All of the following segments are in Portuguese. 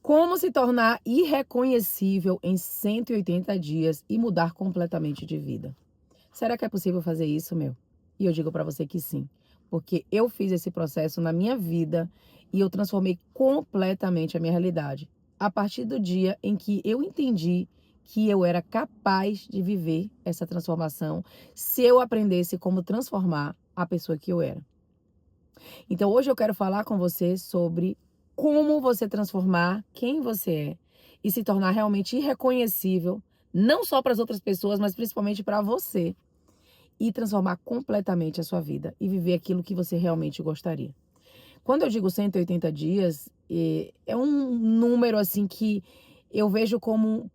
Como se tornar irreconhecível em 180 dias e mudar completamente de vida? Será que é possível fazer isso, meu? E eu digo pra você que sim, porque eu fiz esse processo na minha vida e eu transformei completamente a minha realidade. A partir do dia em que eu entendi que eu era capaz de viver essa transformação, se eu aprendesse como transformar a pessoa que eu era. Então hoje eu quero falar com você sobre como você transformar quem você é e se tornar realmente irreconhecível, não só para as outras pessoas, mas principalmente para você, e transformar completamente a sua vida e viver aquilo que você realmente gostaria. Quando eu digo 180 dias, é um número assim que eu vejo como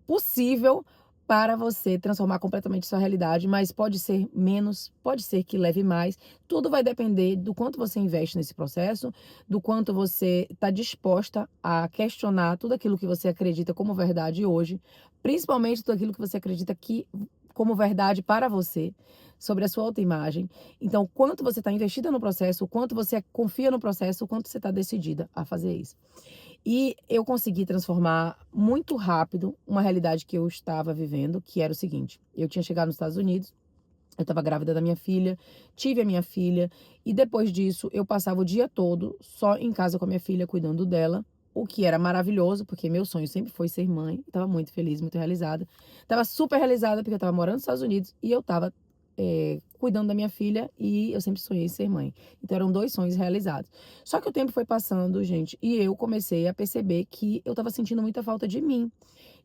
possível para você transformar completamente sua realidade, mas pode ser menos, pode ser que leve mais. Tudo vai depender do quanto você investe nesse processo, do quanto você está disposta a questionar tudo aquilo que você acredita como verdade hoje, principalmente tudo aquilo que você acredita que como verdade para você, sobre a sua autoimagem. Então, o quanto você está investida no processo, o quanto você confia no processo, o quanto você está decidida a fazer isso. E eu consegui transformar muito rápido uma realidade que eu estava vivendo, que era o seguinte: eu tinha chegado nos Estados Unidos, eu estava grávida da minha filha, tive a minha filha, e depois disso eu passava o dia todo só em casa com a minha filha, cuidando dela, o que era maravilhoso, porque meu sonho sempre foi ser mãe. Estava muito feliz, muito realizada. Estava super realizada porque eu estava morando nos Estados Unidos e eu estava cuidando da minha filha e eu sempre sonhei em ser mãe. Então eram dois sonhos realizados. Só que o tempo foi passando, gente, e eu comecei a perceber que eu estava sentindo muita falta de mim,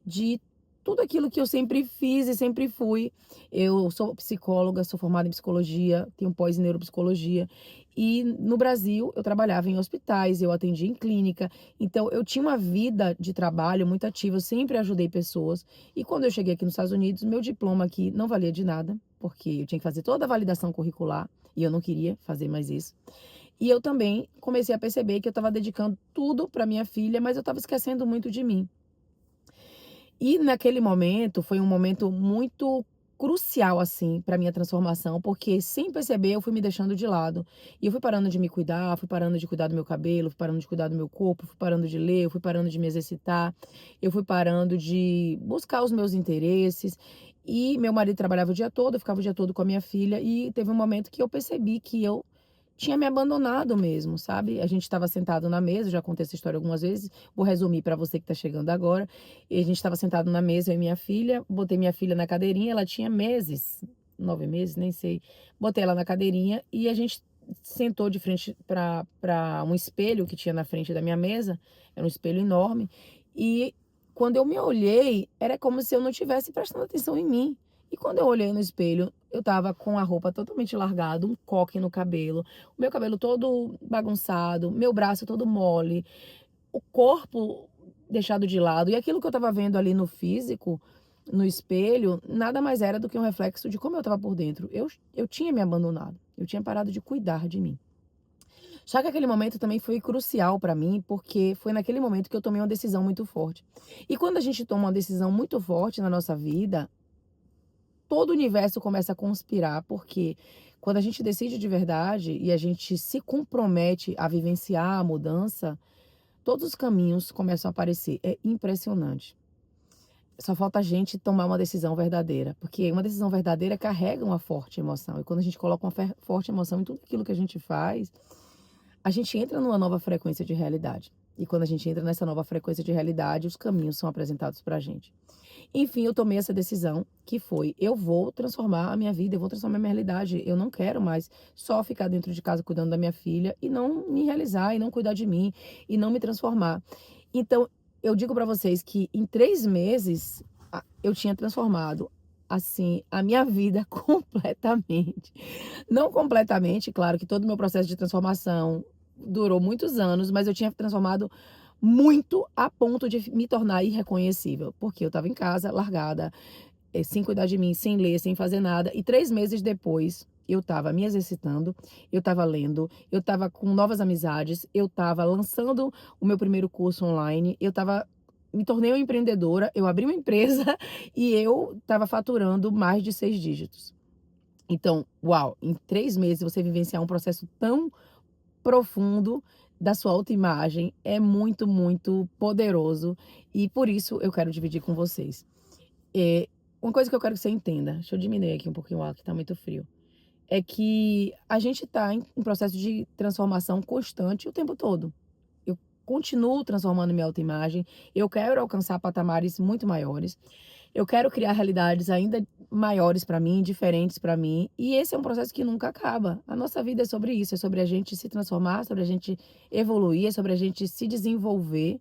de tudo aquilo que eu sempre fiz e sempre fui. Eu sou psicóloga, sou formada em psicologia, tenho pós em neuropsicologia. E no Brasil eu trabalhava em hospitais, eu atendia em clínica. Então eu tinha uma vida de trabalho muito ativa, eu sempre ajudei pessoas. E quando eu cheguei aqui nos Estados Unidos, meu diploma aqui não valia de nada, porque eu tinha que fazer toda a validação curricular e eu não queria fazer mais isso. E eu também comecei a perceber que eu estava dedicando tudo para minha filha, mas eu estava esquecendo muito de mim. E naquele momento, foi um momento muito crucial, assim, para minha transformação, porque sem perceber eu fui me deixando de lado. E eu fui parando de me cuidar, fui parando de cuidar do meu cabelo, fui parando de cuidar do meu corpo, fui parando de ler, eu fui parando de me exercitar, eu fui parando de buscar os meus interesses. E meu marido trabalhava o dia todo, eu ficava o dia todo com a minha filha, e teve um momento que eu percebi que eu tinha me abandonado mesmo, sabe? A gente estava sentado na mesa, já contei essa história algumas vezes, vou resumir para você que está chegando agora. E a gente estava sentado na mesa, eu e minha filha, botei minha filha na cadeirinha, ela tinha meses, 9 meses, nem sei. Botei ela na cadeirinha e a gente sentou de frente para um espelho que tinha na frente da minha mesa, era um espelho enorme. E quando eu me olhei, era como se eu não estivesse prestando atenção em mim. E quando eu olhei no espelho, eu tava com a roupa totalmente largada, um coque no cabelo, o meu cabelo todo bagunçado, meu braço todo mole, o corpo deixado de lado. E aquilo que eu tava vendo ali no físico, no espelho, nada mais era do que um reflexo de como eu tava por dentro. Eu tinha me abandonado, eu tinha parado de cuidar de mim. Só que aquele momento também foi crucial para mim, porque foi naquele momento que eu tomei uma decisão muito forte. E quando a gente toma uma decisão muito forte na nossa vida, todo o universo começa a conspirar, porque quando a gente decide de verdade e a gente se compromete a vivenciar a mudança, todos os caminhos começam a aparecer. É impressionante. Só falta a gente tomar uma decisão verdadeira, porque uma decisão verdadeira carrega uma forte emoção. E quando a gente coloca uma forte emoção em tudo aquilo que a gente faz, a gente entra numa nova frequência de realidade. E quando a gente entra nessa nova frequência de realidade, os caminhos são apresentados pra gente. Enfim, eu tomei essa decisão, que foi: eu vou transformar a minha vida, eu vou transformar a minha realidade. Eu não quero mais só ficar dentro de casa cuidando da minha filha e não me realizar, e não cuidar de mim, e não me transformar. Então, eu digo pra vocês que em 3 meses, eu tinha transformado, assim, a minha vida completamente. Não completamente, claro que todo o meu processo de transformação durou muitos anos, mas eu tinha transformado muito a ponto de me tornar irreconhecível, porque eu estava em casa, largada, sem cuidar de mim, sem ler, sem fazer nada. E 3 meses depois, eu estava me exercitando, eu estava lendo, eu estava com novas amizades, eu estava lançando o meu primeiro curso online, me tornei uma empreendedora, eu abri uma empresa e eu estava faturando mais de 6 dígitos. Então, uau, em 3 meses você vivenciar um processo tão profundo da sua autoimagem é muito, muito poderoso e por isso eu quero dividir com vocês. Uma coisa que eu quero que você entenda, deixa eu diminuir aqui um pouquinho o ar que tá muito frio, é que a gente tá em um processo de transformação constante o tempo todo. Eu continuo transformando minha autoimagem, eu quero alcançar patamares muito maiores, eu quero criar realidades ainda maiores para mim, diferentes para mim, e esse é um processo que nunca acaba. A nossa vida é sobre isso, é sobre a gente se transformar, sobre a gente evoluir, é sobre a gente se desenvolver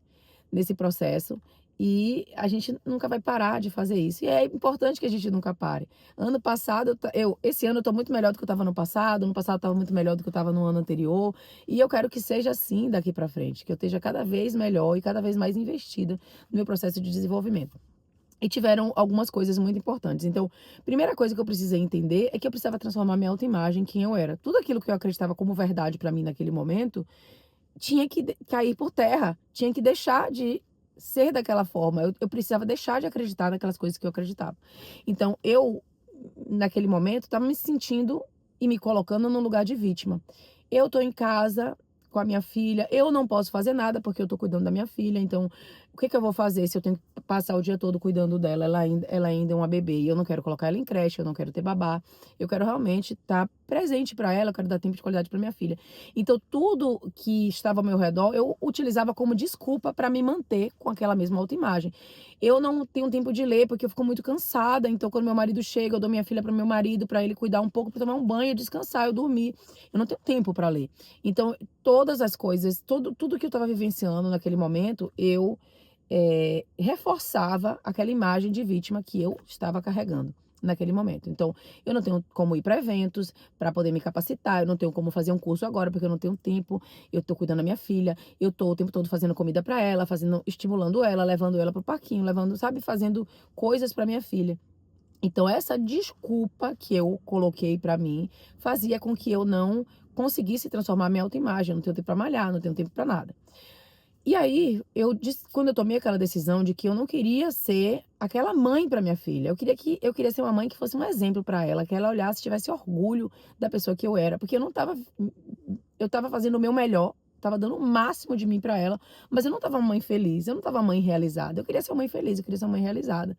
nesse processo. E a gente nunca vai parar de fazer isso. E é importante que a gente nunca pare. Ano passado, esse ano eu tô muito melhor do que eu estava no passado. Ano passado eu estava muito melhor do que eu estava no ano anterior. E eu quero que seja assim daqui para frente, que eu esteja cada vez melhor e cada vez mais investida no meu processo de desenvolvimento. E tiveram algumas coisas muito importantes. Então, primeira coisa que eu precisei entender é que eu precisava transformar minha autoimagem, quem eu era. Tudo aquilo que eu acreditava como verdade para mim naquele momento tinha que cair por terra, tinha que deixar de ser daquela forma. Eu precisava deixar de acreditar naquelas coisas que eu acreditava. Então, naquele momento, estava me sentindo e me colocando no lugar de vítima. Eu tô em casa com a minha filha, eu não posso fazer nada porque eu tô cuidando da minha filha, então o que que eu vou fazer se eu tenho que passar o dia todo cuidando dela? Ela ainda é uma bebê e eu não quero colocar ela em creche, eu não quero ter babá, eu quero realmente estar presente para ela, eu quero dar tempo de qualidade para minha filha. Então, tudo que estava ao meu redor, eu utilizava como desculpa para me manter com aquela mesma autoimagem. Eu não tenho tempo de ler porque eu fico muito cansada. Então, quando meu marido chega, eu dou minha filha para meu marido, para ele cuidar um pouco, para tomar um banho, descansar, eu dormir. Eu não tenho tempo para ler. Então, todas as coisas, tudo que eu estava vivenciando naquele momento, eu reforçava aquela imagem de vítima que eu estava carregando naquele momento. Então, eu não tenho como ir para eventos para poder me capacitar, eu não tenho como fazer um curso agora porque eu não tenho tempo, eu tô cuidando da minha filha, eu tô o tempo todo fazendo comida para ela, estimulando ela, levando ela pro parquinho, fazendo coisas para minha filha. Então, essa desculpa que eu coloquei para mim fazia com que eu não conseguisse transformar minha autoimagem, eu não tenho tempo para malhar, não tenho tempo para nada. E aí, quando eu tomei aquela decisão de que eu não queria ser aquela mãe para minha filha, eu queria ser uma mãe que fosse um exemplo para ela, que ela olhasse e tivesse orgulho da pessoa que eu era, porque eu estava fazendo o meu melhor, estava dando o máximo de mim para ela, mas eu não estava uma mãe feliz, eu não estava uma mãe realizada. Eu queria ser uma mãe feliz, eu queria ser uma mãe realizada.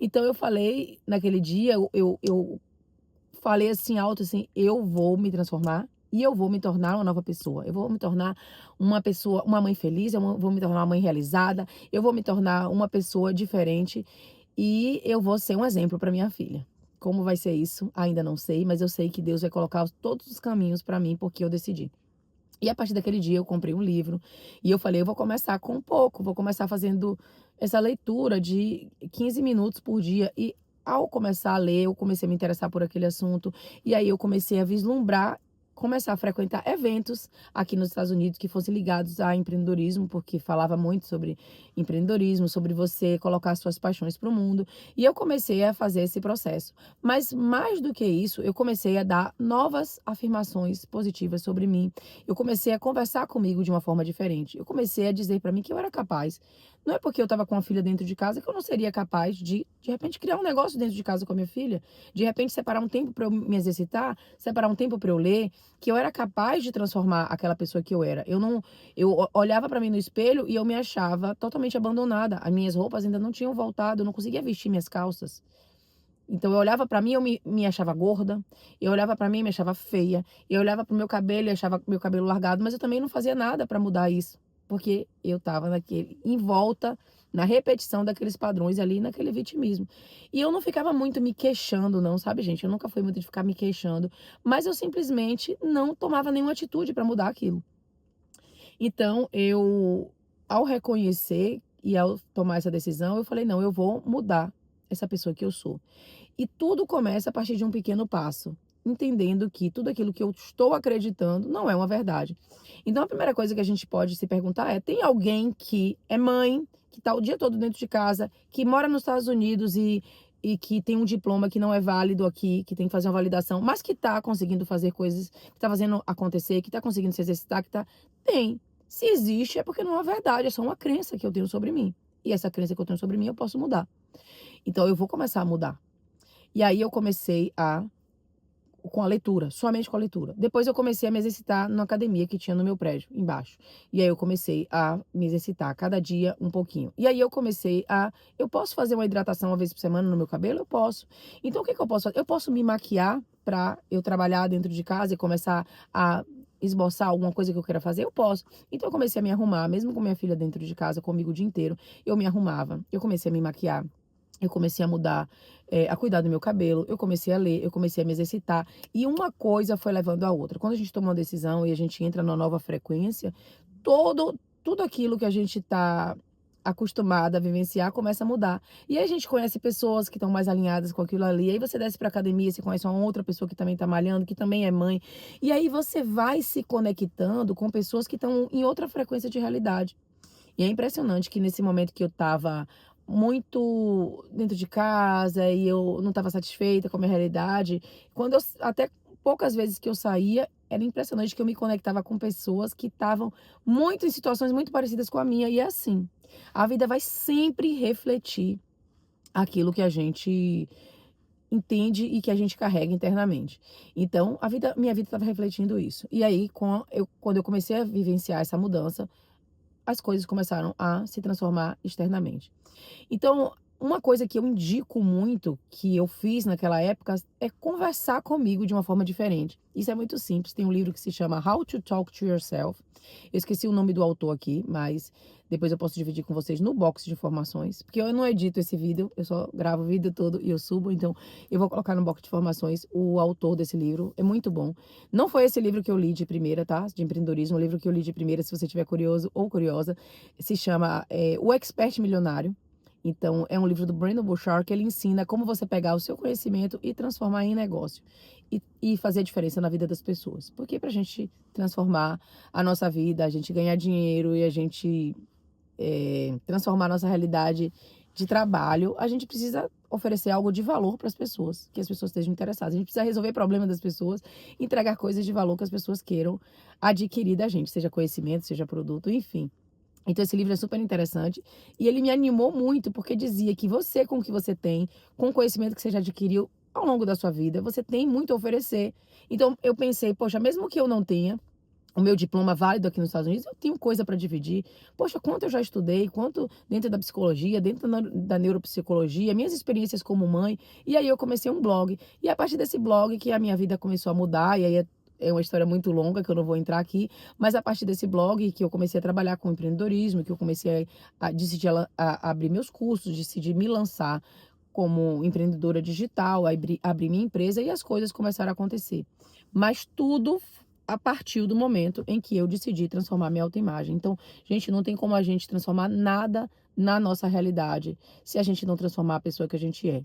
Então eu falei naquele dia, eu falei assim alto assim, eu vou me transformar e eu vou me tornar uma nova pessoa. Eu vou me tornar uma pessoa, uma mãe feliz, vou me tornar uma mãe realizada, eu vou me tornar uma pessoa diferente e eu vou ser um exemplo para minha filha. Como vai ser isso? Ainda não sei, mas eu sei que Deus vai colocar todos os caminhos para mim porque eu decidi. E a partir daquele dia eu comprei um livro e eu falei, eu vou começar com um pouco, vou começar fazendo essa leitura de 15 minutos por dia. E ao começar a ler, eu comecei a me interessar por aquele assunto. E aí eu comecei a vislumbrar, começar a frequentar eventos aqui nos Estados Unidos que fossem ligados a empreendedorismo, porque falava muito sobre empreendedorismo, sobre você colocar suas paixões para o mundo. E eu comecei a fazer esse processo. Mas mais do que isso, eu comecei a dar novas afirmações positivas sobre mim. Eu comecei a conversar comigo de uma forma diferente. Eu comecei a dizer para mim que eu era capaz. Não é porque eu estava com a filha dentro de casa que eu não seria capaz de repente, criar um negócio dentro de casa com a minha filha. De repente, separar um tempo para eu me exercitar, separar um tempo para eu ler, que eu era capaz de transformar aquela pessoa que eu era. Eu olhava para mim no espelho e eu me achava totalmente abandonada. As minhas roupas ainda não tinham voltado, eu não conseguia vestir minhas calças. Então eu olhava pra mim, eu me achava gorda, eu olhava pra mim e me achava feia, eu olhava pro meu cabelo e achava meu cabelo largado, mas eu também não fazia nada pra mudar isso, porque eu tava em volta, na repetição daqueles padrões ali, naquele vitimismo. E eu não ficava muito me queixando não, sabe, gente? Eu nunca fui muito de ficar me queixando, mas eu simplesmente não tomava nenhuma atitude pra mudar aquilo. Então, ao reconhecer e ao tomar essa decisão, eu falei, não, eu vou mudar essa pessoa que eu sou. E tudo começa a partir de um pequeno passo, entendendo que tudo aquilo que eu estou acreditando não é uma verdade. Então, a primeira coisa que a gente pode se perguntar é: tem alguém que é mãe, que está o dia todo dentro de casa, que mora nos Estados Unidos e que tem um diploma que não é válido aqui, que tem que fazer uma validação, mas que está conseguindo fazer coisas, que está fazendo acontecer, que está conseguindo se exercitar, que está... Tem. Se existe, é porque não é uma verdade, é só uma crença que eu tenho sobre mim. E essa crença que eu tenho sobre mim, eu posso mudar. Então, eu vou começar a mudar. E aí eu comecei a com a leitura, somente com a leitura. Depois eu comecei a me exercitar na academia que tinha no meu prédio, embaixo. E aí eu comecei a me exercitar cada dia um pouquinho. E aí eu comecei a, eu posso fazer uma hidratação uma vez por semana no meu cabelo? Eu posso. Então o que que eu posso fazer? Eu posso me maquiar para eu trabalhar dentro de casa e começar a esboçar alguma coisa que eu queira fazer? Eu posso. Então eu comecei a me arrumar, mesmo com minha filha dentro de casa, comigo o dia inteiro, eu me arrumava. Eu comecei a me maquiar. Eu comecei a mudar, a cuidar do meu cabelo, eu comecei a ler, eu comecei a me exercitar. E uma coisa foi levando a outra. Quando a gente toma uma decisão e a gente entra numa nova frequência, tudo aquilo que a gente está acostumada a vivenciar começa a mudar. E aí a gente conhece pessoas que estão mais alinhadas com aquilo ali. Aí você desce para academia, você conhece uma outra pessoa que também está malhando, que também é mãe. E aí você vai se conectando com pessoas que estão em outra frequência de realidade. E é impressionante que nesse momento que eu estava muito dentro de casa e eu não estava satisfeita com a minha realidade, quando eu, até poucas vezes que eu saía, era impressionante que eu me conectava com pessoas que estavam muito em situações muito parecidas com a minha. E é assim, a vida vai sempre refletir aquilo que a gente entende e que a gente carrega internamente. Então, minha vida estava refletindo isso. E aí, quando eu comecei a vivenciar essa mudança, as coisas começaram a se transformar externamente. Então, uma coisa que eu indico muito, que eu fiz naquela época, é conversar comigo de uma forma diferente. Isso é muito simples. Tem um livro que se chama How to Talk to Yourself. Eu esqueci o nome do autor aqui, mas depois eu posso dividir com vocês no box de informações, porque eu não edito esse vídeo, eu só gravo o vídeo todo e eu subo, então eu vou colocar no box de informações o autor desse livro. É muito bom. Não foi esse livro que eu li de primeira, tá? De empreendedorismo, o livro que eu li de primeira, se você estiver curioso ou curiosa, se chama O Expert Milionário. Então, é um livro do Brandon Burchard que ele ensina como você pegar o seu conhecimento e transformar em negócio. E fazer a diferença na vida das pessoas. Porque pra gente transformar a nossa vida, a gente ganhar dinheiro e a gente transformar a nossa realidade de trabalho, a gente precisa oferecer algo de valor para as pessoas, que as pessoas estejam interessadas. A gente precisa resolver problemas das pessoas, entregar coisas de valor que as pessoas queiram adquirir da gente, seja conhecimento, seja produto, enfim. Então, esse livro é super interessante e ele me animou muito, porque dizia que você, com o que você tem, com o conhecimento que você já adquiriu ao longo da sua vida, você tem muito a oferecer. Então, eu pensei, poxa, mesmo que eu não tenha o meu diploma válido aqui nos Estados Unidos, eu tenho coisa para dividir. Poxa, quanto eu já estudei, quanto dentro da psicologia, dentro da neuropsicologia, minhas experiências como mãe. E aí eu comecei um blog. E a partir desse blog que a minha vida começou a mudar, e aí é uma história muito longa que eu não vou entrar aqui, mas a partir desse blog que eu comecei a trabalhar com empreendedorismo, que eu comecei a decidir a abrir meus cursos, decidi me lançar como empreendedora digital, abrir minha empresa e as coisas começaram a acontecer. Mas tudo a partir do momento em que eu decidi transformar minha autoimagem. Então, gente, não tem como a gente transformar nada na nossa realidade se a gente não transformar a pessoa que a gente é.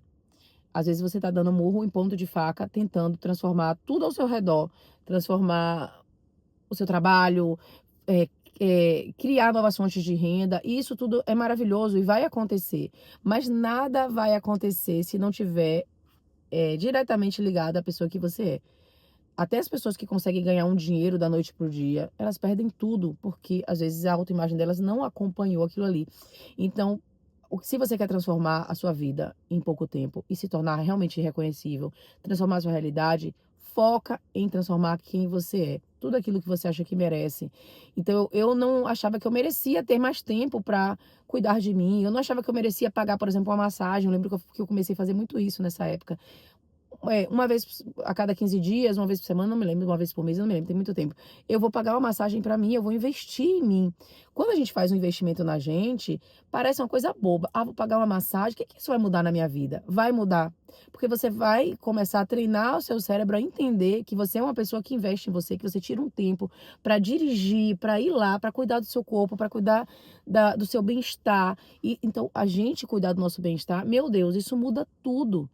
Às vezes você está dando murro em ponto de faca, tentando transformar tudo ao seu redor, transformar o seu trabalho, criar novas fontes de renda. E isso tudo é maravilhoso e vai acontecer. Mas nada vai acontecer se não tiver diretamente ligado à pessoa que você é. Até as pessoas que conseguem ganhar um dinheiro da noite pro dia, elas perdem tudo, porque às vezes a autoimagem delas não acompanhou aquilo ali. Então, se você quer transformar a sua vida em pouco tempo e se tornar realmente reconhecível, transformar a sua realidade, foca em transformar quem você é. Tudo aquilo que você acha que merece. Então, eu não achava que eu merecia ter mais tempo para cuidar de mim. Eu não achava que eu merecia pagar, por exemplo, uma massagem. Eu lembro que eu comecei a fazer muito isso nessa época. Uma vez a cada 15 dias, uma vez por semana, não me lembro, uma vez por mês, eu não me lembro, tem muito tempo. Eu vou pagar uma massagem para mim, eu vou investir em mim. Quando a gente faz um investimento na gente, parece uma coisa boba. Ah, vou pagar uma massagem, o que isso vai mudar na minha vida? Vai mudar. Porque você vai começar a treinar o seu cérebro a entender que você é uma pessoa que investe em você, que você tira um tempo para dirigir, para ir lá, para cuidar do seu corpo, para cuidar do seu bem-estar. E então, a gente cuidar do nosso bem-estar, meu Deus, isso muda tudo.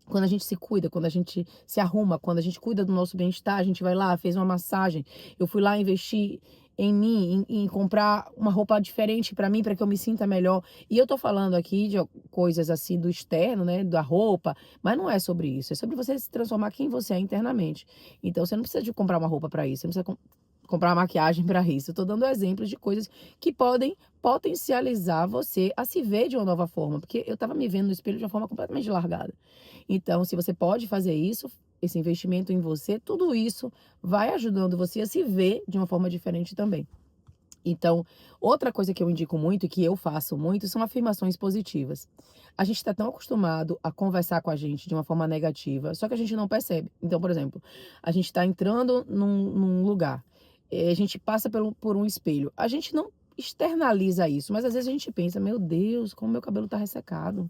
Quando a gente se cuida, quando a gente se arruma, quando a gente cuida do nosso bem-estar, a gente vai lá, fez uma massagem, eu fui lá investir em mim, em comprar uma roupa diferente para mim, para que eu me sinta melhor. E eu tô falando aqui de coisas assim do externo, né, da roupa, mas não é sobre isso, é sobre você se transformar quem você é internamente. Então você não precisa de comprar uma roupa para isso, você não precisa comprar uma maquiagem para isso. Eu tô dando exemplos de coisas que podem potencializar você a se ver de uma nova forma, porque eu tava me vendo no espelho de uma forma completamente largada. Então, se você pode fazer isso, esse investimento em você, tudo isso vai ajudando você a se ver de uma forma diferente também. Então, outra coisa que eu indico muito e que eu faço muito são afirmações positivas. A gente está tão acostumado a conversar com a gente de uma forma negativa, só que a gente não percebe. Então, por exemplo, a gente está entrando num lugar, a gente passa por um espelho, a gente não externaliza isso, mas às vezes a gente pensa, meu Deus, como meu cabelo está ressecado.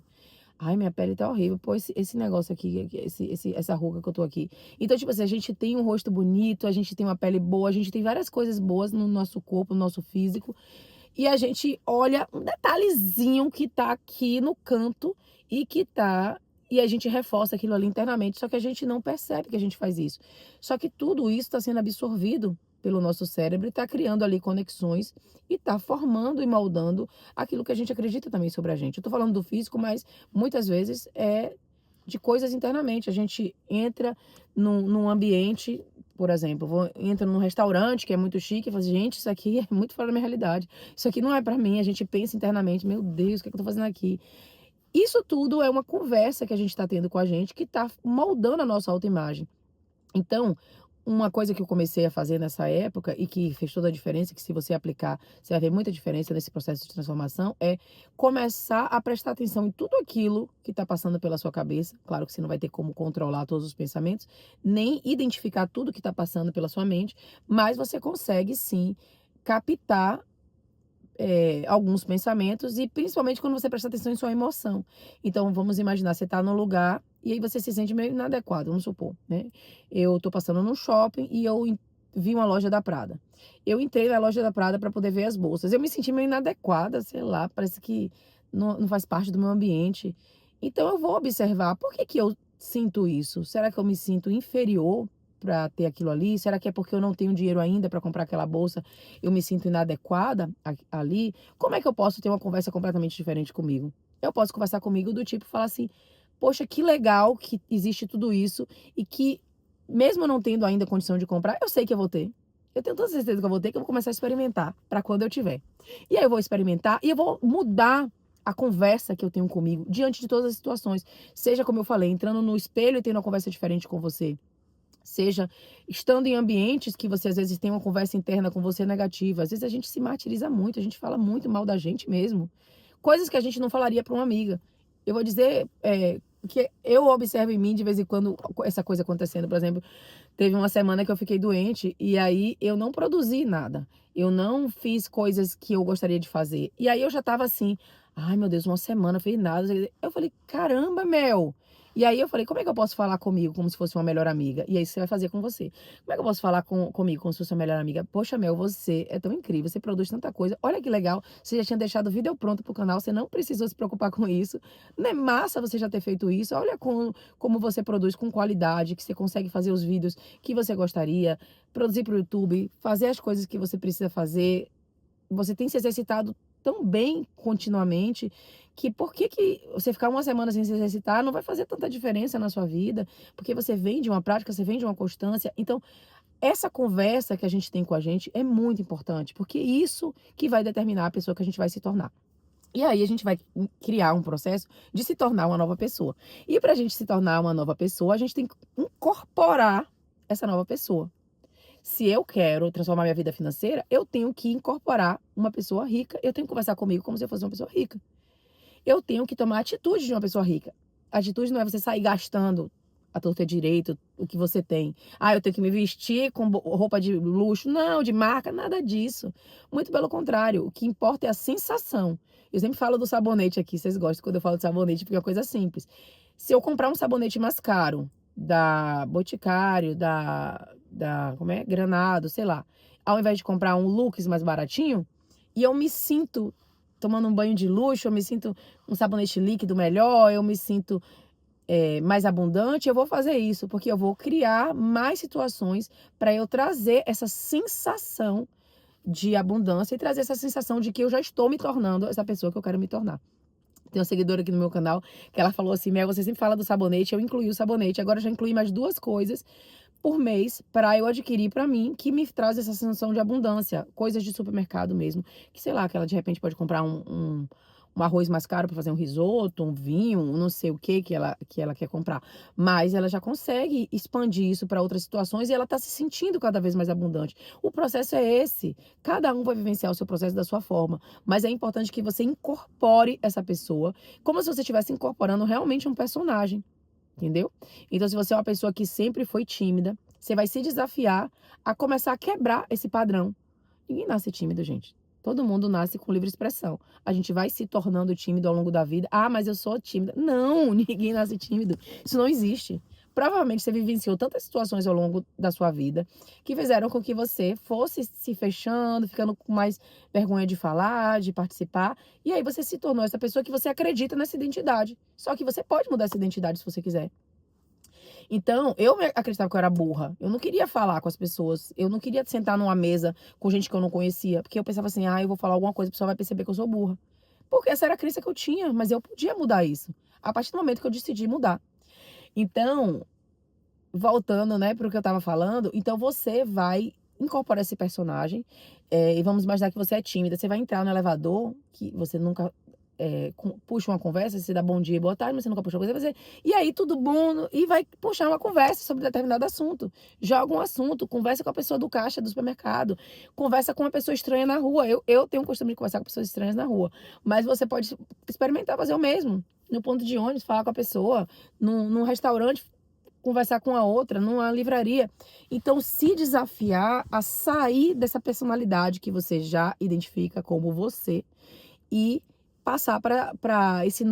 Ai, minha pele tá horrível. Pô, esse negócio aqui, essa ruga que eu tô aqui. Então, tipo assim, a gente tem um rosto bonito, a gente tem uma pele boa, a gente tem várias coisas boas no nosso corpo, no nosso físico. E a gente olha um detalhezinho que tá aqui no canto e que tá. E a gente reforça aquilo ali internamente. Só que a gente não percebe que a gente faz isso. Só que tudo isso está sendo absorvido pelo nosso cérebro e está criando ali conexões e está formando e moldando aquilo que a gente acredita também sobre a gente. Eu tô falando do físico, mas muitas vezes é de coisas internamente. A gente entra num ambiente, por exemplo, entra num restaurante que é muito chique e fala, gente, isso aqui é muito fora da minha realidade. Isso aqui não é para mim. A gente pensa internamente, meu Deus, o que é que eu tô fazendo aqui? Isso tudo é uma conversa que a gente está tendo com a gente que está moldando a nossa autoimagem. Então, uma coisa que eu comecei a fazer nessa época e que fez toda a diferença, que se você aplicar, você vai ver muita diferença nesse processo de transformação, é começar a prestar atenção em tudo aquilo que está passando pela sua cabeça. Claro que você não vai ter como controlar todos os pensamentos, nem identificar tudo que está passando pela sua mente, mas você consegue sim captar alguns pensamentos e principalmente quando você presta atenção em sua emoção. Então, vamos imaginar, você está num lugar e aí você se sente meio inadequado, vamos supor, né? Eu estou passando num shopping e vi uma loja da Prada. Eu entrei na loja da Prada para poder ver as bolsas. Eu me senti meio inadequada, sei lá, parece que não faz parte do meu ambiente. Então, eu vou observar, por que que eu sinto isso? Será que eu me sinto inferior para ter aquilo ali? Será que é porque eu não tenho dinheiro ainda para comprar aquela bolsa? Eu me sinto inadequada ali? Como é que eu posso ter uma conversa completamente diferente comigo? Eu posso conversar comigo do tipo, falar assim, poxa, que legal que existe tudo isso e que, mesmo eu não tendo ainda condição de comprar, eu sei que eu vou ter. Eu tenho toda certeza que eu vou ter, que eu vou começar a experimentar para quando eu tiver. E aí eu vou experimentar e eu vou mudar a conversa que eu tenho comigo diante de todas as situações. Seja, como eu falei, entrando no espelho e tendo uma conversa diferente com você. Seja estando em ambientes que você às vezes tem uma conversa interna com você negativa. Às vezes a gente se martiriza muito, a gente fala muito mal da gente mesmo. Coisas que a gente não falaria para uma amiga. Eu vou dizer que eu observo em mim de vez em quando essa coisa acontecendo. Por exemplo, teve uma semana que eu fiquei doente e aí eu não produzi nada. Eu não fiz coisas que eu gostaria de fazer. E aí eu já tava assim, ai meu Deus, uma semana, eu fiz nada. Eu falei, caramba, Mel. E aí eu falei, como é que eu posso falar comigo como se fosse uma melhor amiga? E aí você vai fazer com você. Como é que eu posso falar comigo como se fosse uma melhor amiga? Poxa, Mel, você é tão incrível, você produz tanta coisa. Olha que legal, você já tinha deixado o vídeo pronto pro canal, você não precisou se preocupar com isso. Não é massa você já ter feito isso? Olha como você produz com qualidade, que você consegue fazer os vídeos que você gostaria, produzir para o YouTube, fazer as coisas que você precisa fazer. Você tem se exercitado tão bem continuamente que por que você ficar uma semana sem se exercitar não vai fazer tanta diferença na sua vida, porque você vem de uma prática, você vem de uma constância. Então, essa conversa que a gente tem com a gente é muito importante, porque isso que vai determinar a pessoa que a gente vai se tornar. E aí a gente vai criar um processo de se tornar uma nova pessoa. E para a gente se tornar uma nova pessoa, a gente tem que incorporar essa nova pessoa. Se eu quero transformar minha vida financeira, eu tenho que incorporar uma pessoa rica, eu tenho que conversar comigo como se eu fosse uma pessoa rica. Eu tenho que tomar a atitude de uma pessoa rica. A atitude não é você sair gastando a torta direito, o que você tem. Ah, eu tenho que me vestir com roupa de luxo. Não, de marca, nada disso. Muito pelo contrário, o que importa é a sensação. Eu sempre falo do sabonete aqui, vocês gostam quando eu falo de sabonete, porque é uma coisa simples. Se eu comprar um sabonete mais caro, da Boticário, como é? Granado, sei lá, ao invés de comprar um Lux mais baratinho, e eu me sinto tomando um banho de luxo, eu me sinto um sabonete líquido melhor, eu me sinto mais abundante, eu vou fazer isso, porque eu vou criar mais situações para eu trazer essa sensação de abundância e trazer essa sensação de que eu já estou me tornando essa pessoa que eu quero me tornar. Tem uma seguidora aqui no meu canal que ela falou assim, Mel, você sempre fala do sabonete, eu incluí o sabonete, agora eu já incluí mais 2 coisas por mês para eu adquirir para mim, que me traz essa sensação de abundância, coisas de supermercado mesmo, que sei lá, que ela de repente pode comprar um arroz mais caro para fazer um risoto, um vinho, um não sei o que ela quer comprar. Mas ela já consegue expandir isso para outras situações e ela está se sentindo cada vez mais abundante. O processo é esse. Cada um vai vivenciar o seu processo da sua forma. Mas é importante que você incorpore essa pessoa como se você estivesse incorporando realmente um personagem. Entendeu? Então, se você é uma pessoa que sempre foi tímida, você vai se desafiar a começar a quebrar esse padrão. Ninguém nasce tímido, gente. Todo mundo nasce com livre expressão. A gente vai se tornando tímido ao longo da vida. Ah, mas eu sou tímida. Não, ninguém nasce tímido. Isso não existe. Provavelmente você vivenciou tantas situações ao longo da sua vida que fizeram com que você fosse se fechando, ficando com mais vergonha de falar, de participar. E aí você se tornou essa pessoa que você acredita nessa identidade. Só que você pode mudar essa identidade se você quiser. Então, eu acreditava que eu era burra. Eu não queria falar com as pessoas. Eu não queria sentar numa mesa com gente que eu não conhecia. Porque eu pensava assim, eu vou falar alguma coisa, a pessoa vai perceber que eu sou burra. Porque essa era a crença que eu tinha, mas eu podia mudar isso. A partir do momento que eu decidi mudar. Então, voltando, né, para o que eu tava falando, então você vai incorporar esse personagem, e vamos imaginar que você é tímida, você vai entrar no elevador, que você nunca puxa uma conversa, você dá bom dia e boa tarde, mas você nunca puxa uma coisa, e aí tudo bom, e vai puxar uma conversa sobre determinado assunto. Joga um assunto, conversa com a pessoa do caixa do supermercado, conversa com uma pessoa estranha na rua. Eu tenho o costume de conversar com pessoas estranhas na rua, mas você pode experimentar fazer o mesmo. No ponto de ônibus, falar com a pessoa, num restaurante, conversar com a outra, numa livraria. Então, se desafiar a sair dessa personalidade que você já identifica como você e passar para essa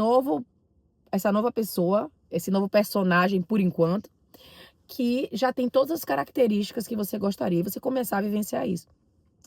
nova pessoa, esse novo personagem, por enquanto, que já tem todas as características que você gostaria. Você começar a vivenciar isso.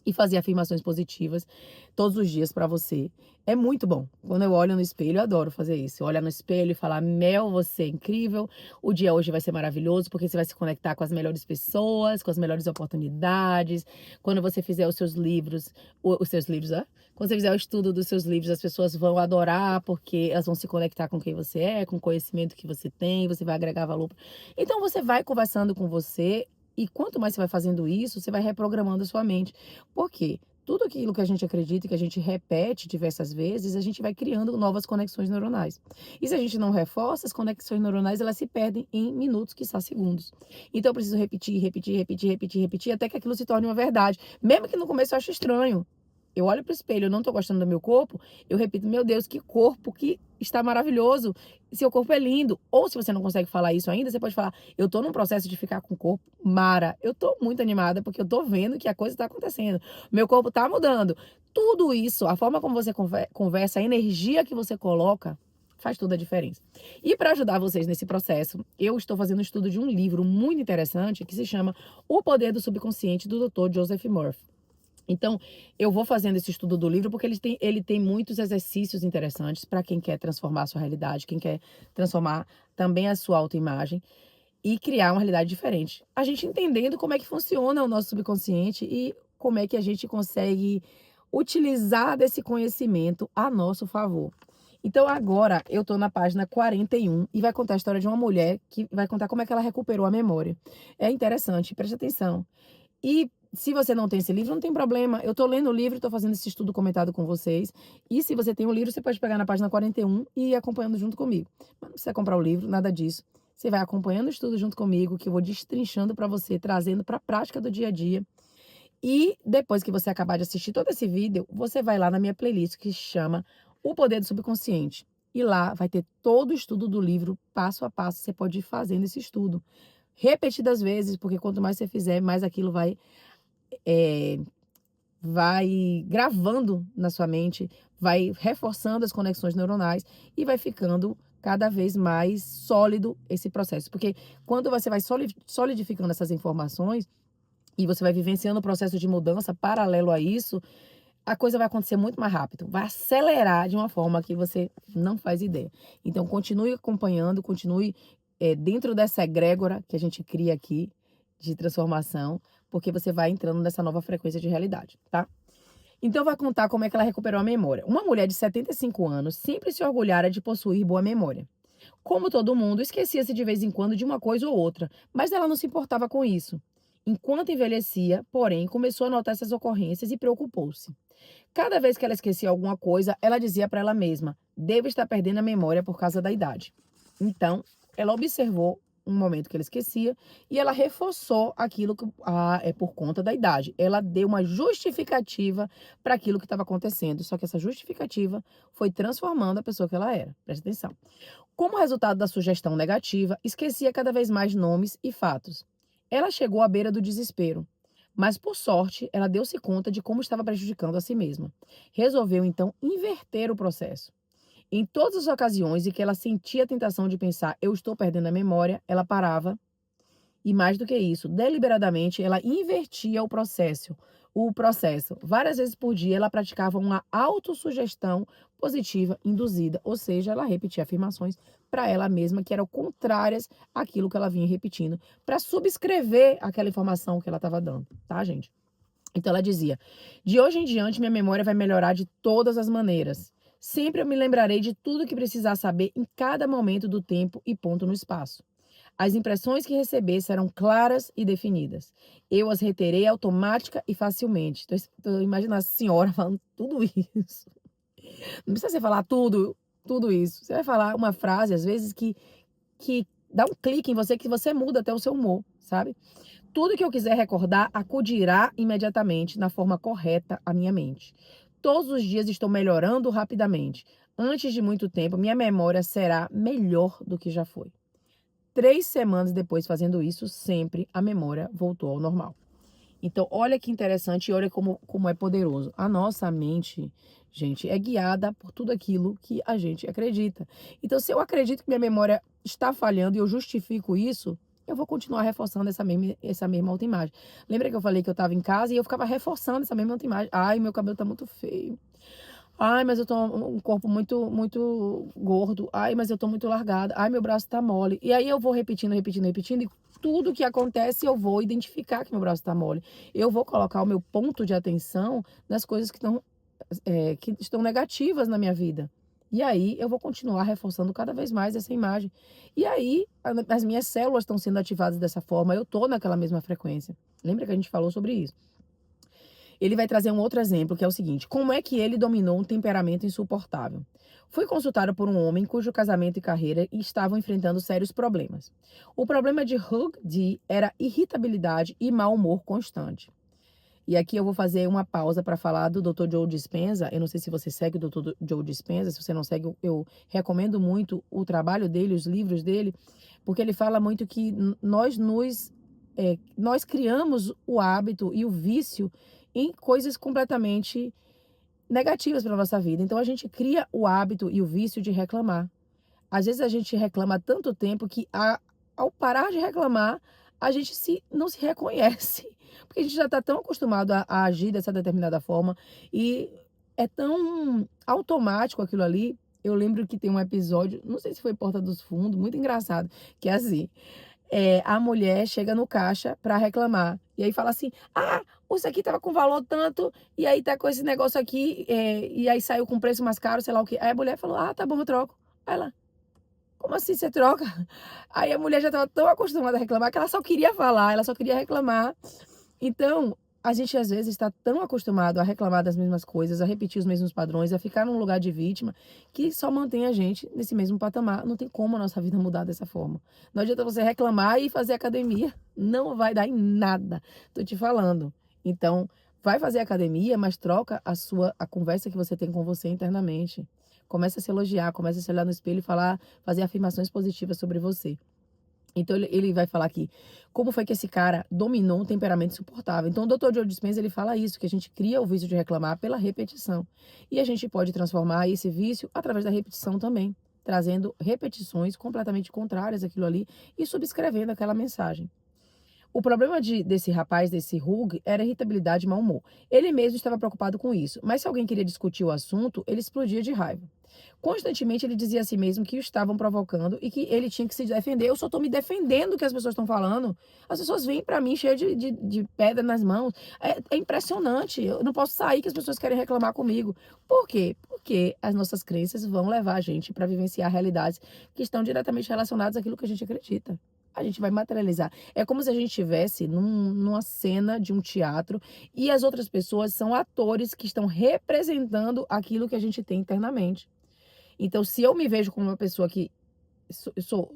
E fazer afirmações positivas todos os dias para você. É muito bom. Quando eu olho no espelho, eu adoro fazer isso. Olhar no espelho e falar, Mel, você é incrível. O dia hoje vai ser maravilhoso, porque você vai se conectar com as melhores pessoas, com as melhores oportunidades. Quando você fizer os seus livros, Quando você fizer o estudo dos seus livros, as pessoas vão adorar, porque elas vão se conectar com quem você é, com o conhecimento que você tem, você vai agregar valor. Então, você vai conversando com você. E quanto mais você vai fazendo isso, você vai reprogramando a sua mente. Por quê? Tudo aquilo que a gente acredita, que a gente repete diversas vezes, a gente vai criando novas conexões neuronais. E se a gente não reforça, as conexões neuronais, elas se perdem em minutos, quiçá segundos. Então eu preciso repetir, até que aquilo se torne uma verdade. Mesmo que no começo eu ache estranho. Eu olho para o espelho, eu não estou gostando do meu corpo, eu repito, meu Deus, que corpo que está maravilhoso, seu corpo é lindo. Ou se você não consegue falar isso ainda, você pode falar, eu estou num processo de ficar com o corpo mara. Eu estou muito animada porque eu estou vendo que a coisa está acontecendo. Meu corpo está mudando. Tudo isso, a forma como você conversa, a energia que você coloca, faz toda a diferença. E para ajudar vocês nesse processo, eu estou fazendo um estudo de um livro muito interessante que se chama O Poder do Subconsciente, do Dr. Joseph Murphy. Então, eu vou fazendo esse estudo do livro porque ele tem muitos exercícios interessantes para quem quer transformar a sua realidade, quem quer transformar também a sua autoimagem e criar uma realidade diferente. A gente entendendo como é que funciona o nosso subconsciente e como é que a gente consegue utilizar desse conhecimento a nosso favor. Então, agora eu estou na página 41 e vai contar a história de uma mulher que vai contar como é que ela recuperou a memória. É interessante, preste atenção. E se você não tem esse livro, não tem problema. Eu tô lendo o livro, tô fazendo esse estudo comentado com vocês. E se você tem o livro, você pode pegar na página 41 e ir acompanhando junto comigo. Mas não precisa comprar o livro, nada disso. Você vai acompanhando o estudo junto comigo, que eu vou destrinchando para você, trazendo para a prática do dia a dia. E depois que você acabar de assistir todo esse vídeo, você vai lá na minha playlist que chama O Poder do Subconsciente. E lá vai ter todo o estudo do livro, passo a passo. Você pode ir fazendo esse estudo repetidas vezes, porque quanto mais você fizer, mais aquilo vai gravando na sua mente, vai reforçando as conexões neuronais e vai ficando cada vez mais sólido esse processo. Porque quando você vai solidificando essas informações e você vai vivenciando o processo de mudança paralelo a isso, a coisa vai acontecer muito mais rápido, vai acelerar de uma forma que você não faz ideia. Então, continue acompanhando, continue dentro dessa egrégora que a gente cria aqui de transformação, porque você vai entrando nessa nova frequência de realidade, tá? Então, vai contar como é que ela recuperou a memória. Uma mulher de 75 anos sempre se orgulhara de possuir boa memória. Como todo mundo, esquecia-se de vez em quando de uma coisa ou outra, mas ela não se importava com isso. Enquanto envelhecia, porém, começou a notar essas ocorrências e preocupou-se. Cada vez que ela esquecia alguma coisa, ela dizia para ela mesma: devo estar perdendo a memória por causa da idade. Então, ela observou um momento que ela esquecia e ela reforçou aquilo que é por conta da idade. Ela deu uma justificativa para aquilo que estava acontecendo. Só que essa justificativa foi transformando a pessoa que ela era. Presta atenção. Como resultado da sugestão negativa, esquecia cada vez mais nomes e fatos. Ela chegou à beira do desespero. Mas, por sorte, ela deu-se conta de como estava prejudicando a si mesma. Resolveu, então, inverter o processo. Em todas as ocasiões em que ela sentia a tentação de pensar, eu estou perdendo a memória, ela parava. E mais do que isso, deliberadamente, ela invertia o processo. Várias vezes por dia, ela praticava uma autossugestão positiva induzida, ou seja, ela repetia afirmações para ela mesma que eram contrárias àquilo que ela vinha repetindo, para subscrever aquela informação que ela estava dando, tá, gente? Então ela dizia: de hoje em diante, minha memória vai melhorar de todas as maneiras. Sempre eu me lembrarei de tudo que precisar saber em cada momento do tempo e ponto no espaço. As impressões que receber serão claras e definidas. Eu as reterei automática e facilmente. Tô imaginando a senhora falando tudo isso. Não precisa você falar tudo isso. Você vai falar uma frase, às vezes, que dá um clique em você, que você muda até o seu humor, sabe? Tudo que eu quiser recordar acudirá imediatamente, na forma correta, à minha mente. Todos os dias estou melhorando rapidamente. Antes de muito tempo, minha memória será melhor do que já foi. 3 semanas depois fazendo isso, sempre a memória voltou ao normal. Então, olha que interessante e olha como é poderoso. A nossa mente, gente, é guiada por tudo aquilo que a gente acredita. Então, se eu acredito que minha memória está falhando e eu justifico isso, eu vou continuar reforçando essa mesma autoimagem. Lembra que eu falei que eu estava em casa e eu ficava reforçando essa mesma autoimagem? Ai, meu cabelo tá muito feio. Ai, mas eu tô um corpo muito gordo. Ai, mas eu tô muito largada. Ai, meu braço tá mole. E aí eu vou repetindo. E tudo que acontece eu vou identificar que meu braço tá mole. Eu vou colocar o meu ponto de atenção nas coisas que estão negativas na minha vida. E aí eu vou continuar reforçando cada vez mais essa imagem. E aí as minhas células estão sendo ativadas dessa forma. Eu tô naquela mesma frequência. Lembra que a gente falou sobre isso? Ele vai trazer um outro exemplo, que é o seguinte: como é que ele dominou um temperamento insuportável? Fui consultado por um homem cujo casamento e carreira estavam enfrentando sérios problemas. O problema de Hugh D era irritabilidade e mau humor constante. E aqui eu vou fazer uma pausa para falar do Dr. Joe Dispenza. Eu não sei se você segue o Dr. Joe Dispenza. Se você não segue, eu recomendo muito o trabalho dele, os livros dele, porque ele fala muito que nós criamos o hábito e o vício em coisas completamente negativas para nossa vida. Então a gente cria o hábito e o vício de reclamar. Às vezes a gente reclama há tanto tempo que ao parar de reclamar, a gente não se reconhece. Porque a gente já está tão acostumado a agir dessa determinada forma e é tão automático aquilo ali. Eu lembro que tem um episódio, não sei se foi Porta dos Fundos, muito engraçado, que é assim: a mulher chega no caixa para reclamar. E aí fala assim: ah, isso aqui tava com valor tanto, e aí tá com esse negócio aqui, e aí saiu com preço mais caro, sei lá o quê. Aí a mulher falou: ah, tá bom, eu troco. Aí ela: como assim você troca? Aí a mulher já tava tão acostumada a reclamar que ela só queria falar, ela só queria reclamar. Então, a gente às vezes está tão acostumado a reclamar das mesmas coisas, a repetir os mesmos padrões, a ficar num lugar de vítima, que só mantém a gente nesse mesmo patamar. Não tem como a nossa vida mudar dessa forma. Não adianta você reclamar e fazer academia. Não vai dar em nada. Tô te falando. Então, vai fazer academia, mas troca a conversa que você tem com você internamente. Começa a se elogiar, começa a se olhar no espelho e fazer afirmações positivas sobre você. Então ele vai falar aqui como foi que esse cara dominou um temperamento insuportável. Então o Dr. Joe Dispenza ele fala isso, que a gente cria o vício de reclamar pela repetição. E a gente pode transformar esse vício através da repetição também, trazendo repetições completamente contrárias àquilo ali e subscrevendo aquela mensagem. O problema desse rapaz, desse Hugh, era irritabilidade e mau humor. Ele mesmo estava preocupado com isso, mas se alguém queria discutir o assunto, ele explodia de raiva. Constantemente ele dizia a si mesmo que o estavam provocando e que ele tinha que se defender. Eu só estou me defendendo do que as pessoas estão falando. As pessoas vêm para mim cheias de pedra nas mãos. É impressionante. Eu não posso sair que as pessoas querem reclamar comigo. Por quê? Porque as nossas crenças vão levar a gente para vivenciar realidades que estão diretamente relacionadas àquilo que a gente acredita. a gente vai materializar. É como se a gente estivesse numa cena de um teatro e as outras pessoas são atores que estão representando aquilo que a gente tem internamente. Então, se eu me vejo como uma pessoa que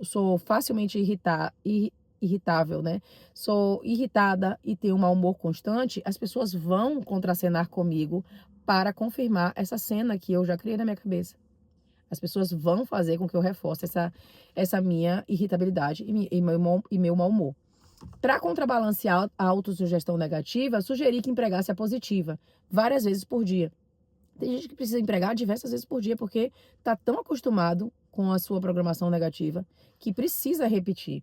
sou facilmente irritável, né? Sou irritada e tenho um mau humor constante, as pessoas vão contracenar comigo para confirmar essa cena que eu já criei na minha cabeça. As pessoas vão fazer com que eu reforce essa minha irritabilidade e meu mau humor. Para contrabalancear a autossugestão negativa, sugeri que empregasse a positiva várias vezes por dia. Tem gente que precisa empregar diversas vezes por dia porque está tão acostumado com a sua programação negativa que precisa repetir.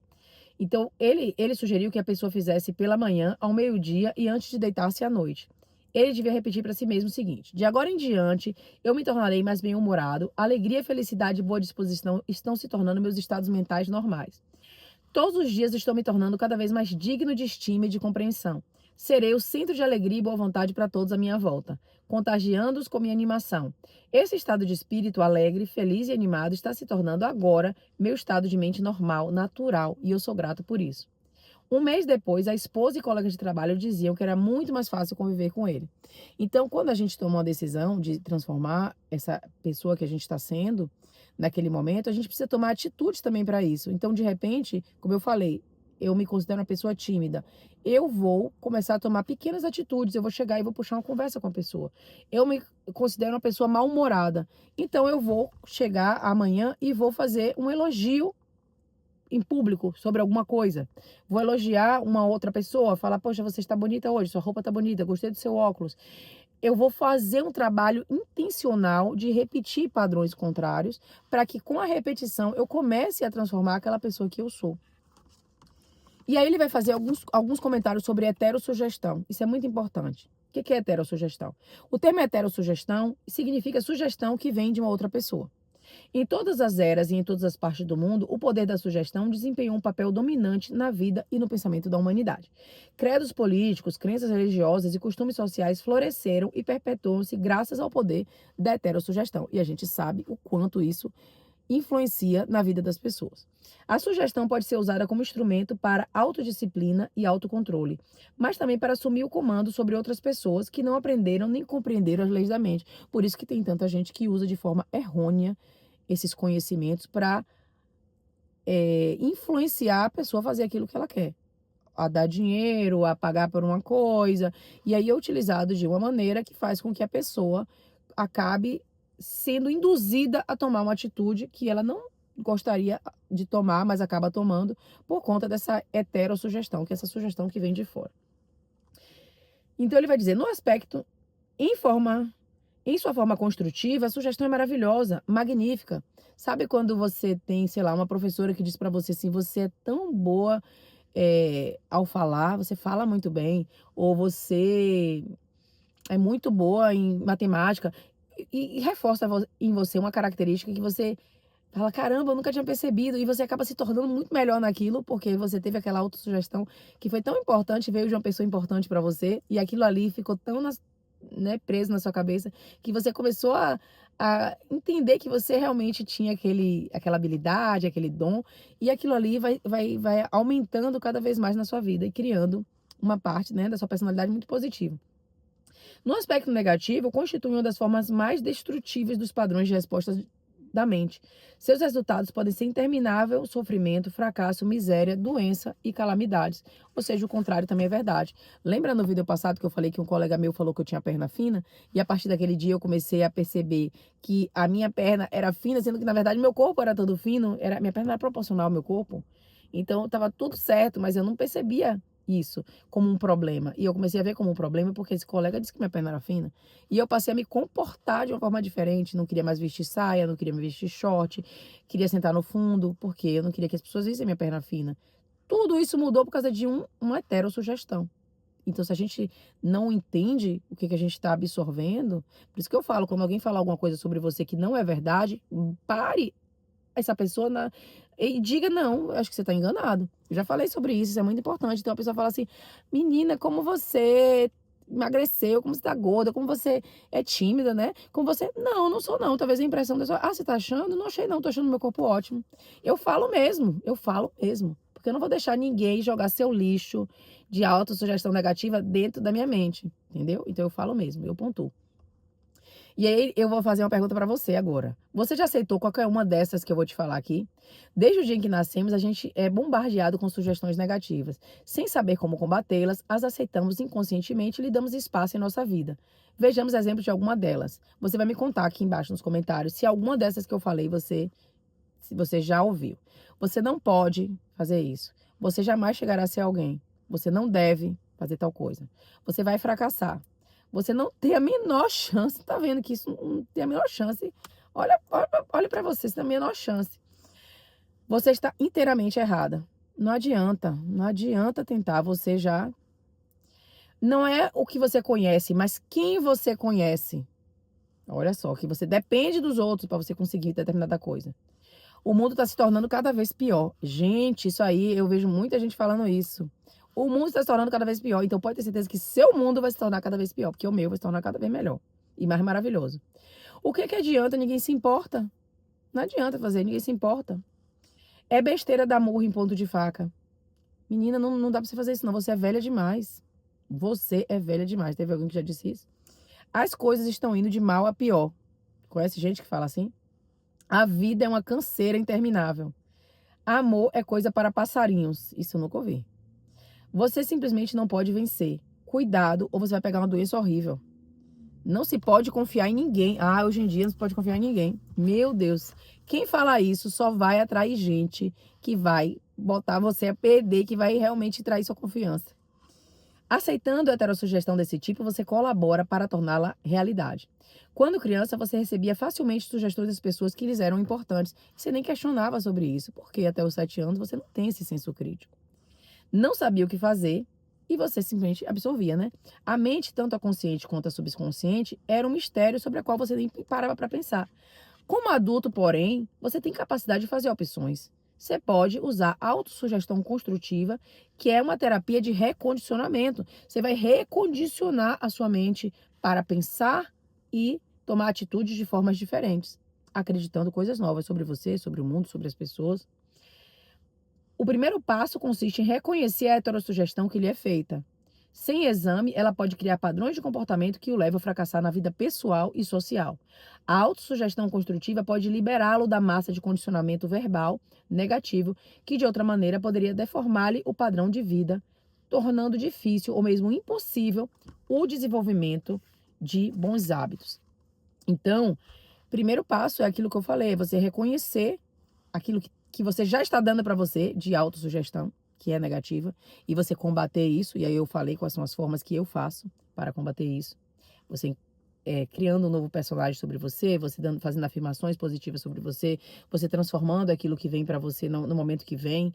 Então, ele sugeriu que a pessoa fizesse pela manhã, ao meio-dia e antes de deitar-se à noite. Ele devia repetir para si mesmo o seguinte: de agora em diante, eu me tornarei mais bem-humorado, alegria, felicidade e boa disposição estão se tornando meus estados mentais normais. Todos os dias estou me tornando cada vez mais digno de estima e de compreensão. Serei o centro de alegria e boa vontade para todos à minha volta, contagiando-os com minha animação. Esse estado de espírito alegre, feliz e animado está se tornando agora meu estado de mente normal, natural, e eu sou grato por isso. Um mês depois, a esposa e colegas de trabalho diziam que era muito mais fácil conviver com ele. Então, quando a gente toma uma decisão de transformar essa pessoa que a gente está sendo, naquele momento, a gente precisa tomar atitudes também para isso. Então, de repente, como eu falei, eu me considero uma pessoa tímida. Eu vou começar a tomar pequenas atitudes. Eu vou chegar e vou puxar uma conversa com a pessoa. Eu me considero uma pessoa mal-humorada. Então, eu vou chegar amanhã e vou fazer um elogio em público sobre alguma coisa. Vou elogiar uma outra pessoa, falar: poxa, você está bonita hoje, sua roupa está bonita, gostei do seu óculos. Eu vou fazer um trabalho intencional de repetir padrões contrários para que com a repetição eu comece a transformar aquela pessoa que eu sou. E aí ele vai fazer alguns comentários sobre heterossugestão. Isso é muito importante. O que é heterossugestão? O termo heterossugestão significa sugestão que vem de uma outra pessoa. Em todas as eras e em todas as partes do mundo, o poder da sugestão desempenhou um papel dominante na vida e no pensamento da humanidade. Credos políticos, crenças religiosas e costumes sociais floresceram e perpetuam-se graças ao poder da heterossugestão. E a gente sabe o quanto isso influencia na vida das pessoas. A sugestão pode ser usada como instrumento para autodisciplina e autocontrole, mas também para assumir o comando sobre outras pessoas que não aprenderam nem compreenderam as leis da mente. Por isso que tem tanta gente que usa de forma errônea esses conhecimentos para influenciar a pessoa a fazer aquilo que ela quer. A dar dinheiro, a pagar por uma coisa. E aí é utilizado de uma maneira que faz com que a pessoa acabe sendo induzida a tomar uma atitude que ela não gostaria de tomar, mas acaba tomando por conta dessa heterossugestão, que é essa sugestão que vem de fora. Então ele vai dizer, no aspecto, em sua forma construtiva, a sugestão é maravilhosa, magnífica. Sabe quando você tem, sei lá, uma professora que diz para você assim, você é tão boa ao falar, você fala muito bem, ou você é muito boa em matemática, e reforça em você uma característica que você fala, caramba, eu nunca tinha percebido, e você acaba se tornando muito melhor naquilo, porque você teve aquela autossugestão que foi tão importante, veio de uma pessoa importante para você, e aquilo ali ficou tão preso na sua cabeça, que você começou a entender que você realmente tinha aquela habilidade, aquele dom, e aquilo ali vai aumentando cada vez mais na sua vida e criando uma parte, da sua personalidade muito positiva. No aspecto negativo, constitui uma das formas mais destrutíveis dos padrões de respostas da mente. Seus resultados podem ser interminável sofrimento, fracasso, miséria, doença e calamidades. Ou seja, o contrário também é verdade. Lembra no vídeo passado que eu falei que um colega meu falou que eu tinha perna fina? E a partir daquele dia eu comecei a perceber que a minha perna era fina, sendo que na verdade meu corpo era todo fino, minha perna era proporcional ao meu corpo. Então estava tudo certo, mas eu não percebia isso como um problema. E eu comecei a ver como um problema porque esse colega disse que minha perna era fina. E eu passei a me comportar de uma forma diferente. Não queria mais vestir saia, não queria mais vestir short, queria sentar no fundo, porque eu não queria que as pessoas vissem minha perna fina. Tudo isso mudou por causa de uma heterossugestão. Então, se a gente não entende o que a gente está absorvendo, por isso que eu falo, quando alguém falar alguma coisa sobre você que não é verdade, pare essa pessoa e diga, não, acho que você está enganado. Eu já falei sobre isso é muito importante. Então a pessoa fala assim, menina, como você emagreceu, como você tá gorda, como você é tímida, né? Como você... Não sou não. Talvez a impressão da pessoa, você tá achando? Não achei não, tô achando meu corpo ótimo. Eu falo mesmo. Porque eu não vou deixar ninguém jogar seu lixo de autossugestão negativa dentro da minha mente, entendeu? Então eu falo mesmo, eu pontuo. E aí eu vou fazer uma pergunta para você agora. Você já aceitou qualquer uma dessas que eu vou te falar aqui? Desde o dia em que nascemos, a gente é bombardeado com sugestões negativas. Sem saber como combatê-las, as aceitamos inconscientemente e lhe damos espaço em nossa vida. Vejamos exemplos de alguma delas. Você vai me contar aqui embaixo nos comentários se alguma dessas que eu falei se você já ouviu. Você não pode fazer isso. Você jamais chegará a ser alguém. Você não deve fazer tal coisa. Você vai fracassar. Você não tem a menor chance. Tá vendo que isso não tem a menor chance? Olha para você, você tem a menor chance. Você está inteiramente errada. Não adianta tentar. Você já não é o que você conhece, mas quem você conhece. Olha só, que você depende dos outros para você conseguir determinada coisa. O mundo está se tornando cada vez pior. Gente, isso aí, eu vejo muita gente falando isso. O mundo está se tornando cada vez pior. Então pode ter certeza que seu mundo vai se tornar cada vez pior, porque o meu vai se tornar cada vez melhor e mais maravilhoso. O que adianta? Ninguém se importa. Não adianta fazer, ninguém se importa. É besteira dar murro em ponto de faca. Menina, não dá pra você fazer isso não. Você é velha demais. Você é velha demais. Teve alguém que já disse isso? As coisas estão indo de mal a pior. Conhece gente que fala assim? A vida é uma canseira interminável. Amor é coisa para passarinhos. Isso eu nunca ouvi. Você simplesmente não pode vencer. Cuidado ou você vai pegar uma doença horrível. Não se pode confiar em ninguém. Ah, hoje em dia não se pode confiar em ninguém. Meu Deus. Quem fala isso só vai atrair gente que vai botar você a perder, que vai realmente trair sua confiança. Aceitando a heterossugestão desse tipo, você colabora para torná-la realidade. Quando criança, você recebia facilmente sugestões das pessoas que lhes eram importantes. Você nem questionava sobre isso, porque até os 7 anos você não tem esse senso crítico. Não sabia o que fazer e você simplesmente absorvia, né? A mente, tanto a consciente quanto a subconsciente, era um mistério sobre a qual você nem parava para pensar. Como adulto, porém, você tem capacidade de fazer opções. Você pode usar autossugestão construtiva, que é uma terapia de recondicionamento. Você vai recondicionar a sua mente para pensar e tomar atitudes de formas diferentes, acreditando coisas novas sobre você, sobre o mundo, sobre as pessoas. O primeiro passo consiste em reconhecer a heterossugestão que lhe é feita. Sem exame, ela pode criar padrões de comportamento que o levam a fracassar na vida pessoal e social. A autossugestão construtiva pode liberá-lo da massa de condicionamento verbal negativo, que de outra maneira poderia deformar-lhe o padrão de vida, tornando difícil ou mesmo impossível o desenvolvimento de bons hábitos. Então, primeiro passo é aquilo que eu falei, é você reconhecer aquilo que você já está dando para você de autossugestão, que é negativa, e você combater isso. E aí eu falei quais são as formas que eu faço para combater isso. Você criando um novo personagem sobre você, você fazendo afirmações positivas sobre você transformando aquilo que vem para você no momento que vem.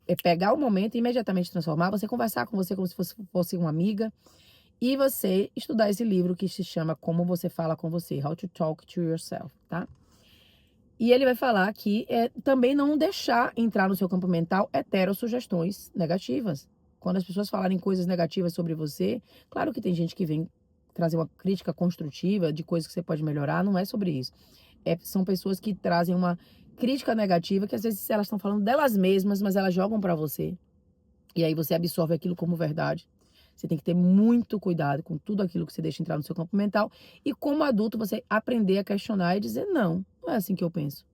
É pegar o momento e imediatamente transformar, você conversar com você como se fosse uma amiga, e você estudar esse livro que se chama Como Você Fala com Você, How to Talk to Yourself, tá? E ele vai falar que também não deixar entrar no seu campo mental heterossugestões negativas. Quando as pessoas falarem coisas negativas sobre você, claro que tem gente que vem trazer uma crítica construtiva de coisas que você pode melhorar, não é sobre isso. São pessoas que trazem uma crítica negativa, que às vezes elas estão falando delas mesmas, mas elas jogam para você. E aí você absorve aquilo como verdade. Você tem que ter muito cuidado com tudo aquilo que você deixa entrar no seu campo mental. E como adulto, você aprender a questionar e dizer, não é assim que eu penso.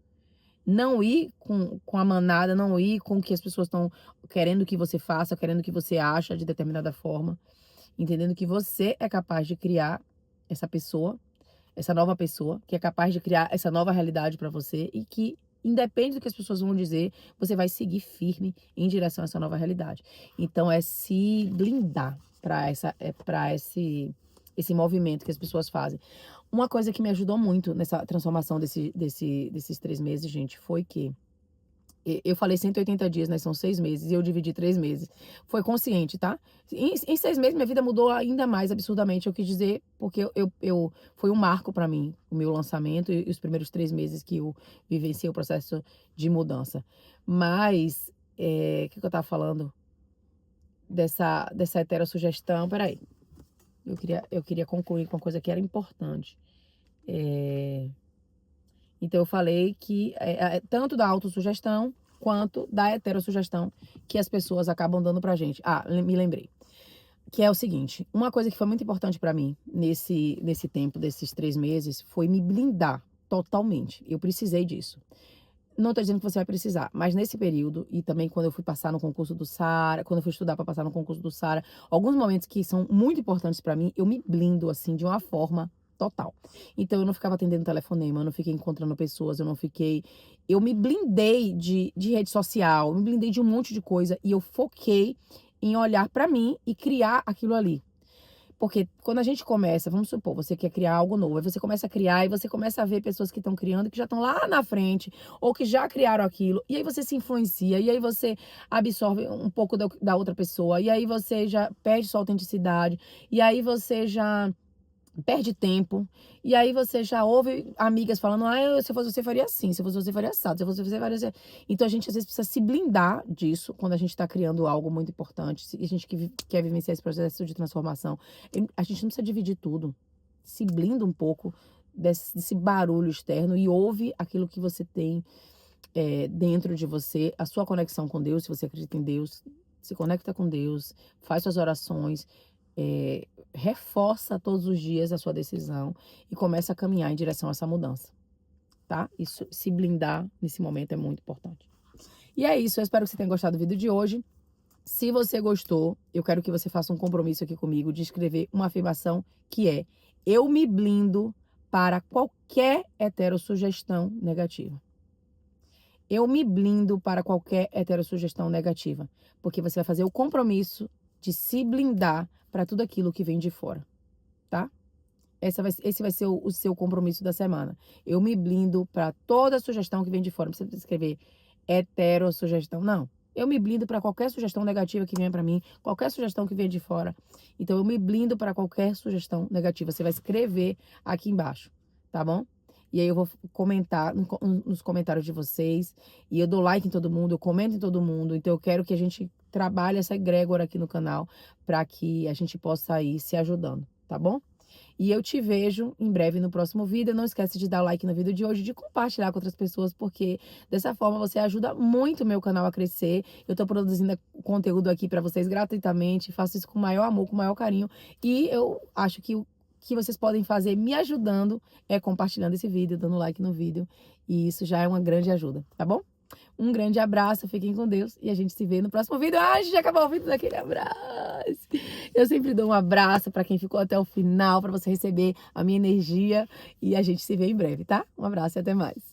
Não ir com a manada, não ir com o que as pessoas estão querendo que você faça, querendo que você ache de determinada forma. Entendendo que você é capaz de criar essa pessoa, essa nova pessoa, que é capaz de criar essa nova realidade para você e que, independe do que as pessoas vão dizer, você vai seguir firme em direção a essa nova realidade. Então, é se blindar para esse movimento que as pessoas fazem. Uma coisa que me ajudou muito nessa transformação desses 3 meses, gente, foi que eu falei 180 dias, né? São 6 meses e eu dividi 3 meses. Foi consciente, tá? Em 6 meses minha vida mudou ainda mais absurdamente. Eu quis dizer, porque foi um marco para mim, o meu lançamento e os primeiros 3 meses que eu vivenciei o processo de mudança. Mas, o que eu tava falando? Dessa heterossugestão. Peraí. Eu queria concluir com uma coisa que era importante. Então, eu falei que tanto da autossugestão quanto da heterossugestão que as pessoas acabam dando pra gente. Ah, me lembrei. Que é o seguinte, uma coisa que foi muito importante pra mim nesse tempo, desses 3 meses, foi me blindar totalmente. Eu precisei disso. Não tô dizendo que você vai precisar, mas nesse período, e também quando eu fui passar no concurso do SARA, quando eu fui estudar para passar no concurso do SARA, alguns momentos que são muito importantes para mim, eu me blindo, assim, de uma forma total. Então, eu não ficava atendendo telefonema, eu não fiquei encontrando pessoas, eu me blindei de rede social, eu me blindei de um monte de coisa, e eu foquei em olhar para mim e criar aquilo ali. Porque quando a gente começa, vamos supor, você quer criar algo novo, aí você começa a criar e você começa a ver pessoas que estão criando, que já estão lá na frente, ou que já criaram aquilo, e aí você se influencia, e aí você absorve um pouco da outra pessoa, e aí você já perde sua autenticidade, e aí você já perde tempo, e aí você já ouve amigas falando, se eu fosse você faria assim, se eu fosse você faria assado, se eu fosse você faria assim. Então a gente às vezes precisa se blindar disso quando a gente está criando algo muito importante, se a gente quer vivenciar esse processo de transformação. A gente não precisa dividir tudo, se blinda um pouco desse barulho externo e ouve aquilo que você tem dentro de você, a sua conexão com Deus, se você acredita em Deus, se conecta com Deus, faz suas orações, reforça todos os dias a sua decisão e começa a caminhar em direção a essa mudança, tá? Isso, se blindar nesse momento é muito importante. E é isso, eu espero que você tenha gostado do vídeo de hoje. Se você gostou, eu quero que você faça um compromisso aqui comigo de escrever uma afirmação que é: eu me blindo para qualquer heterossugestão negativa. Eu me blindo para qualquer heterossugestão negativa, porque você vai fazer o compromisso de se blindar para tudo aquilo que vem de fora, tá? Esse vai ser o seu compromisso da semana. Eu me blindo para toda sugestão que vem de fora. Não precisa escrever heterossugestão, não. Eu me blindo para qualquer sugestão negativa que venha para mim, qualquer sugestão que venha de fora. Então, eu me blindo para qualquer sugestão negativa. Você vai escrever aqui embaixo, tá bom? E aí eu vou comentar nos comentários de vocês. E eu dou like em todo mundo, eu comento em todo mundo. Então eu quero que a gente trabalhe essa egrégora aqui no canal para que a gente possa ir se ajudando, tá bom? E eu te vejo em breve no próximo vídeo. Não esquece de dar like no vídeo de hoje, de compartilhar com outras pessoas, porque dessa forma você ajuda muito o meu canal a crescer. Eu tô produzindo conteúdo aqui para vocês gratuitamente, faço isso com o maior amor, com o maior carinho. E eu acho que o que vocês podem fazer me ajudando é compartilhando esse vídeo, dando like no vídeo. E isso já é uma grande ajuda, tá bom? Um grande abraço, fiquem com Deus e a gente se vê no próximo vídeo. A gente já acabou o vídeo daquele abraço. Eu sempre dou um abraço para quem ficou até o final, para você receber a minha energia e a gente se vê em breve, tá? Um abraço e até mais.